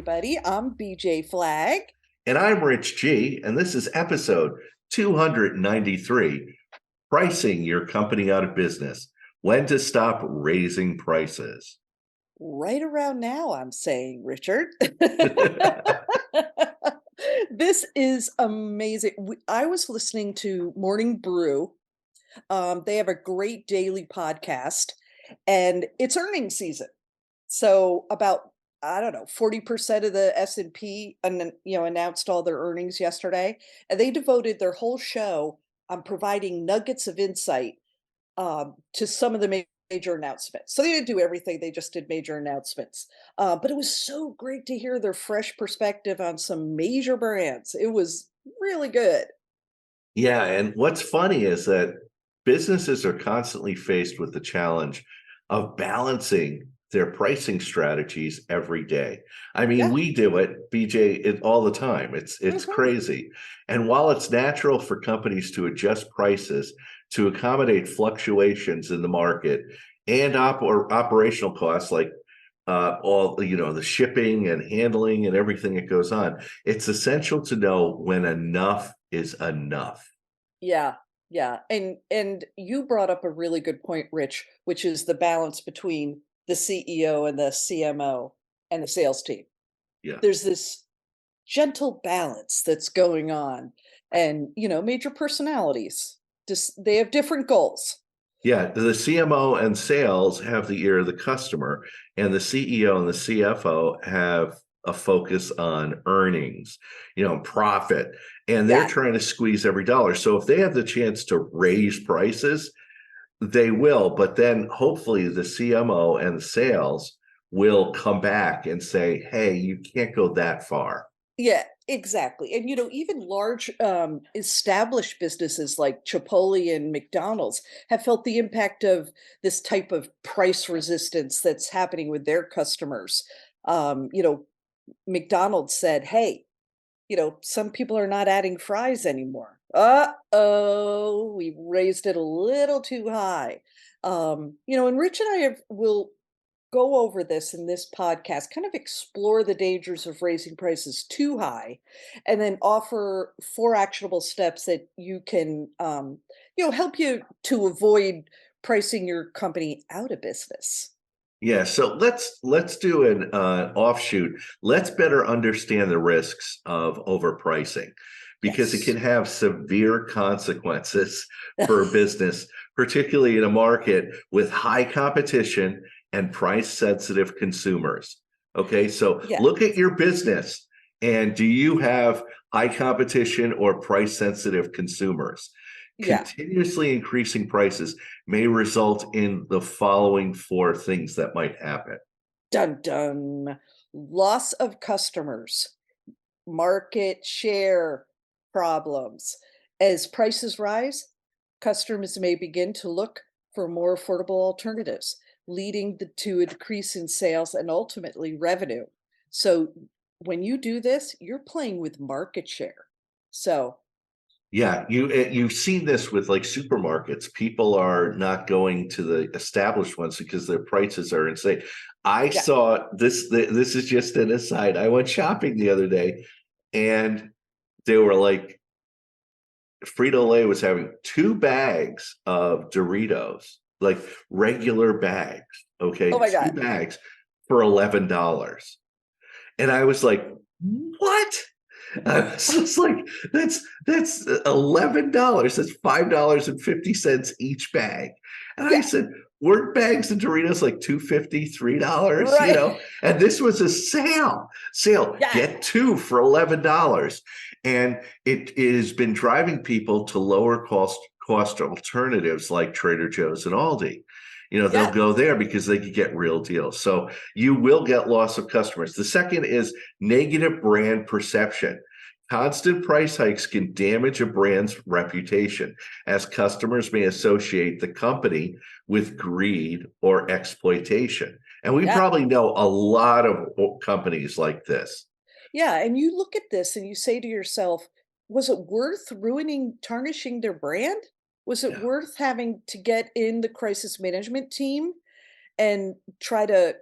everybody. I'm BJ Flag. And I'm Rich G, and this is episode 293, Pricing Your Company Out of Business, When to Stop Raising Prices. Right around now, I'm saying, Richard. This is amazing. I was listening to Morning Brew. They have a great daily podcast, and it's earnings season. So about, I don't know, 40% of the S&P announced all their earnings yesterday, and they devoted their whole show on providing nuggets of insight to some of the major announcements. So they didn't do everything, they just did major announcements. But it was so great to hear their fresh perspective on some major brands. It was really good. Yeah, and what's funny is that businesses are constantly faced with the challenge of balancing their pricing strategies every day. I mean, Yeah. we do it, BJ, all the time. It's Mhm. crazy. And while it's natural for companies to adjust prices to accommodate fluctuations in the market and operational costs like all the shipping and handling and everything that goes on, it's essential to know when enough is enough. Yeah. Yeah. And you brought up a really good point, Rich, which is the balance between the CEO and the CMO and the sales team. Yeah. There's this gentle balance that's going on, and major personalities, just they have different goals. Yeah, the CMO and sales have the ear of the customer, and the CEO and the CFO have a focus on earnings, profit, and they're Yeah. trying to squeeze every dollar. So if they have the chance to raise prices, they will, but then hopefully the CMO and the sales will come back and say, "Hey, you can't go that far." Yeah, exactly. And even large established businesses like Chipotle and McDonald's have felt the impact of this type of price resistance that's happening with their customers. McDonald's said, "Hey, some people are not adding fries anymore. Uh-oh, we raised it a little too high." And Rich and I will go over this in this podcast, kind of explore the dangers of raising prices too high, and then offer four actionable steps that you can, help you to avoid pricing your company out of business. Yeah, so let's do an offshoot. Let's better understand the risks of overpricing because it can Yes. have severe consequences for a business, particularly in a market with high competition and price-sensitive consumers. Okay, so Yeah. look at your business and do you have high competition or price-sensitive consumers? Yeah. Continuously increasing prices may result in the following four things that might happen. Dun dun. Loss of customers, market share problems. As prices rise, customers may begin to look for more affordable alternatives, leading to a decrease in sales and ultimately revenue. So when you do this, you're playing with market share. So, Yeah, you've seen this with like supermarkets. People are not going to the established ones because their prices are insane. I yeah, saw this. This is just an aside. I went shopping the other day, and they were like, Frito-Lay was having two bags of Doritos, like regular bags. oh Okay, my two God. bags for $11. And I was like, what? I was just like, that's $11. That's $5.50 each bag. And I Yeah, said, weren't bags of Doritos like $2.50, $3, right. And this was a sale. Yeah, Get two for $11. And it has been driving people to lower cost alternatives like Trader Joe's and Aldi. They'll yeah, go there because they could get real deals. So you will get loss of customers. The second is negative brand perception. Constant price hikes can damage a brand's reputation, as customers may associate the company with greed or exploitation. And we yeah. probably know a lot of companies like this. Yeah, and you look at this and you say to yourself, was it worth ruining, tarnishing their brand? Was it Yeah. worth having to get in the crisis management team and try to,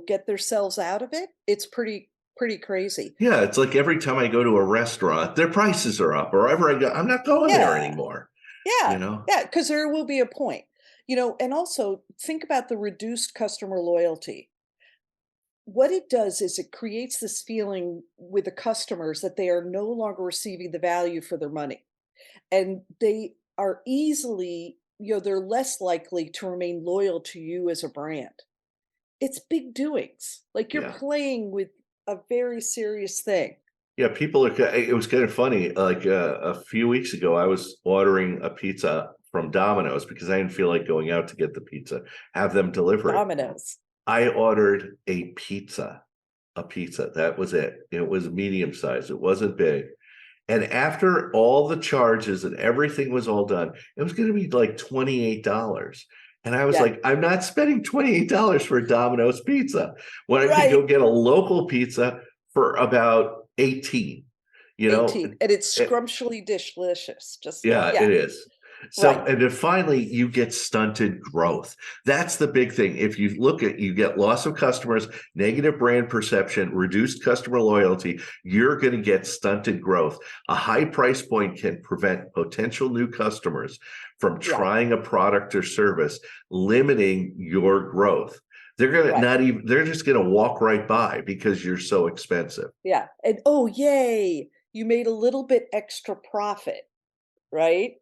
get themselves out of it? It's pretty pretty crazy. Yeah, it's like every time I go to a restaurant, their prices are up, or wherever I go, I'm not going there Yeah. anymore, you Yeah. know? Yeah. Because there will be a point, and also think about the reduced customer loyalty. What it does is it creates this feeling with the customers that they are no longer receiving the value for their money. And they are easily, they're less likely to remain loyal to you as a brand. It's big doings. Like you're Yeah. playing with a very serious thing. Yeah, people are it was kind of funny, like, a few weeks ago, I was ordering a pizza from Domino's because I didn't feel like going out to get the pizza, have them deliver it. Dominoes. I ordered a pizza, that was it. It was medium size, it wasn't big. And after all the charges and everything was all done, it was gonna be like $28. And I was Yeah. like, "I'm not spending $28 for a Domino's pizza when I could Right. go get a local pizza for about 18." You know? 18. And it's Eh, scrumptially delicious. Just, yeah, yeah. it is. Right. So, and then finally, you get stunted growth. That's the big thing. If you look at, you get loss of customers, negative brand perception, reduced customer loyalty, you're going to get stunted growth. A high price point can prevent potential new customers from Yeah. trying a product or service, limiting your growth. They're going to Right. not even, they're just going to walk right by because you're so expensive. Yeah. And oh, yay. You made a little bit extra profit, right?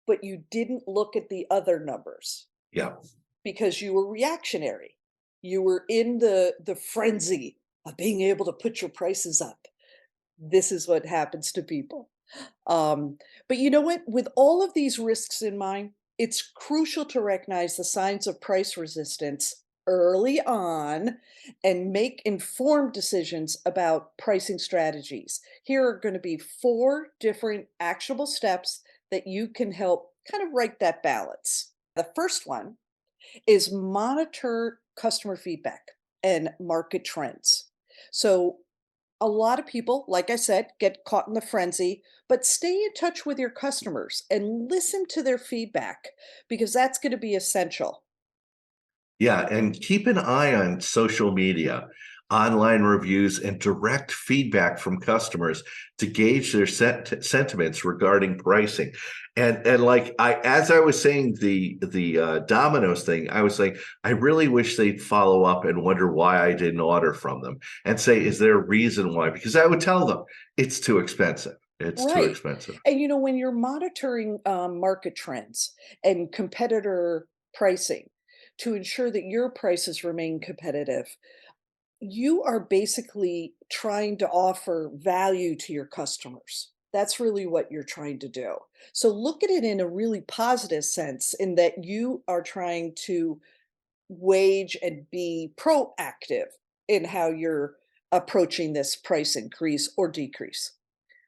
But you didn't look at the other numbers Yeah. because you were reactionary. You were in the frenzy of being able to put your prices up. This is what happens to people. But you know what? With all of these risks in mind, it's crucial to recognize the signs of price resistance early on and make informed decisions about pricing strategies. Here are going to be four different actionable steps that you can help kind of right that balance. The first one is monitor customer feedback and market trends. So, a lot of people, like I said, get caught in the frenzy, but stay in touch with your customers and listen to their feedback because that's going to be essential. Yeah, and keep an eye on social media, online reviews, and direct feedback from customers to gauge their sentiments regarding pricing. And like, as I was saying the Domino's thing, I was like, I really wish they'd follow up and wonder why I didn't order from them and say, is there a reason why? Because I would tell them it's too expensive. It's too Right. expensive. And when you're monitoring market trends and competitor pricing to ensure that your prices remain competitive, you are basically trying to offer value to your customers. That's really what you're trying to do. So look at it in a really positive sense in that you are trying to wage and be proactive in how you're approaching this price increase or decrease.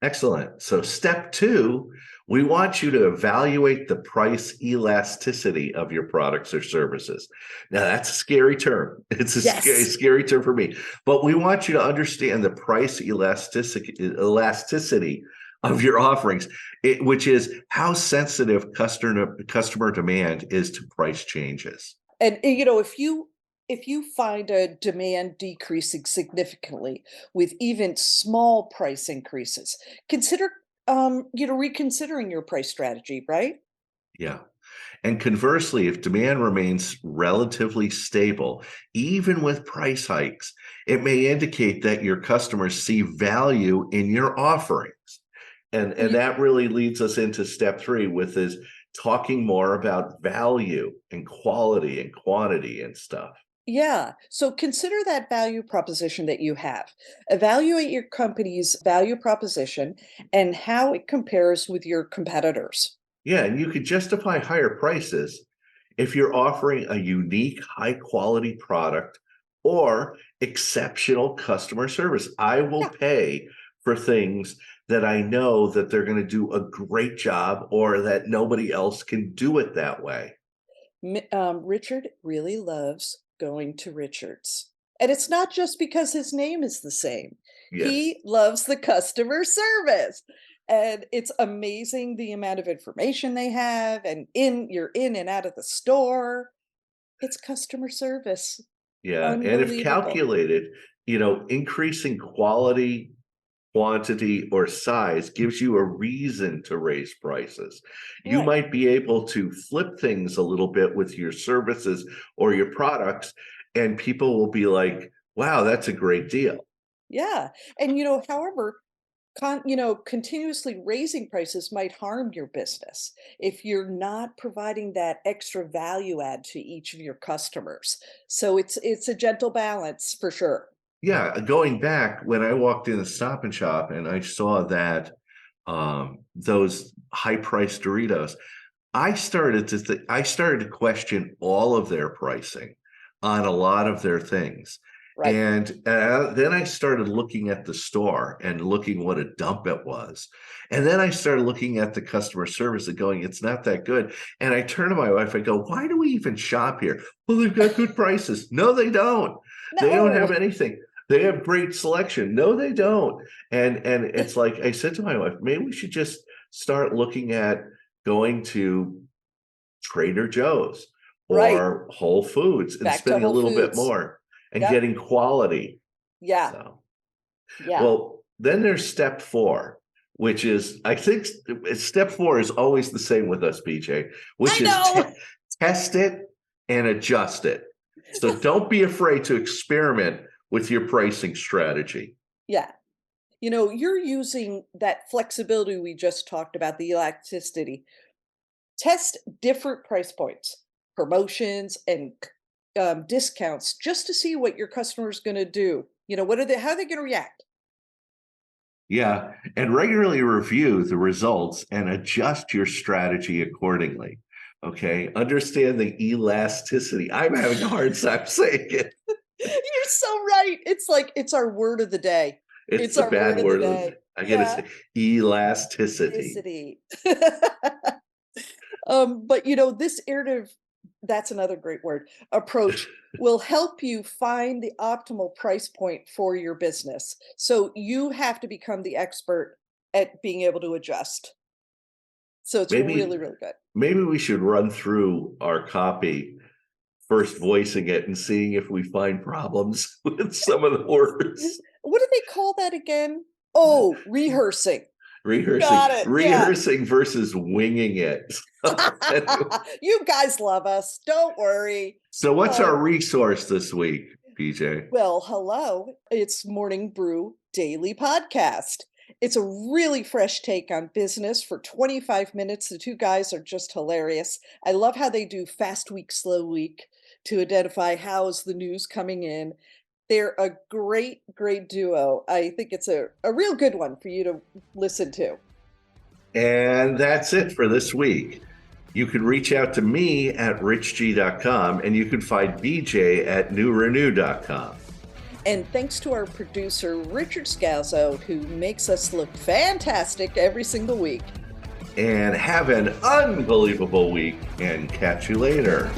Excellent. So step two, we want you to evaluate the price elasticity of your products or services. Now that's a scary term. It's a scary, Yes. scary term for me, but we want you to understand the price elasticity of your offerings, which is how sensitive customer demand is to price changes. And if you find a demand decreasing significantly with even small price increases, consider reconsidering your price strategy, right? Yeah. And conversely, if demand remains relatively stable, even with price hikes, it may indicate that your customers see value in your offerings. And Y- that really leads us into step three, with is talking more about value and quality and quantity and stuff. Yeah. So consider that value proposition that you have. Evaluate your company's value proposition and how it compares with your competitors. Yeah, and you could justify higher prices if you're offering a unique, high quality product or exceptional customer service. I will Yeah. pay for things that I know that they're going to do a great job or that nobody else can do it that way. Richard really loves going to Richard's. And it's not just because his name is the same. Yes. He loves the customer service. And it's amazing the amount of information they have and you're in and out of the store. It's customer service. Yeah. And if Unbelievable. calculated, increasing quality, quantity, or size gives you a reason to raise prices. You Right. might be able to flip things a little bit with your services or your products, and people will be like, wow, that's a great deal. Yeah. And, however, continuously raising prices might harm your business if you're not providing that extra value add to each of your customers. So it's a gentle balance for sure. Yeah, going back when I walked in the Stop and Shop and I saw that those high priced Doritos, I started to question all of their pricing on a lot of their things. Right. And then I started looking at the store and looking what a dump it was. And then I started looking at the customer service and going, it's not that good. And I turn to my wife, I go, why do we even shop here? Well, they've got good prices. No, they don't. They don't No. have anything. They have great selection. No, they don't. And it's like I said to my wife, maybe we should just start looking at going to Trader Joe's Right. or Whole Foods and Back to spending a Whole little bit Foods. more and Yep. getting quality. Yeah. So, Yeah. well, then there's step 4, which is, I think step 4 is always the same with us, BJ, which I is know. test it and adjust it. So don't be afraid to experiment with your pricing strategy. Yeah. You're using that flexibility we just talked about, the elasticity. Test different price points, promotions, and discounts just to see what your customer is going to do. How are they going to react? Yeah, and regularly review the results and adjust your strategy accordingly. Okay, understand the elasticity. I'm having a hard time saying it. You're so right. It's like it's our word of the day. It's It's the our word bad of the word. day. I gotta Yeah. say elasticity. Elasticity. But this iterative, that's another great word, approach will help you find the optimal price point for your business. So you have to become the expert at being able to adjust. So it's really, Maybe really good. maybe we should run through our copy, first voicing it and seeing if we find problems with some of the words. What do they call that again? Oh, rehearsing. Rehearsing, Got it. Yeah. rehearsing versus winging it. Anyway, You guys love us. Don't worry. so what's our Um, resource this week, PJ? well, hello. It's Morning Brew Daily Podcast. It's a really fresh take on business for 25 minutes. The two guys are just hilarious. I love how they do fast week, slow week to identify how's the news coming in. They're a great, great duo. I think it's a real good one for you to listen to. And that's it for this week. You can reach out to me at richg.com and you can find BJ at newrenew.com. And thanks to our producer, Richard Scalzo, who makes us look fantastic every single week. And have an unbelievable week and catch you later.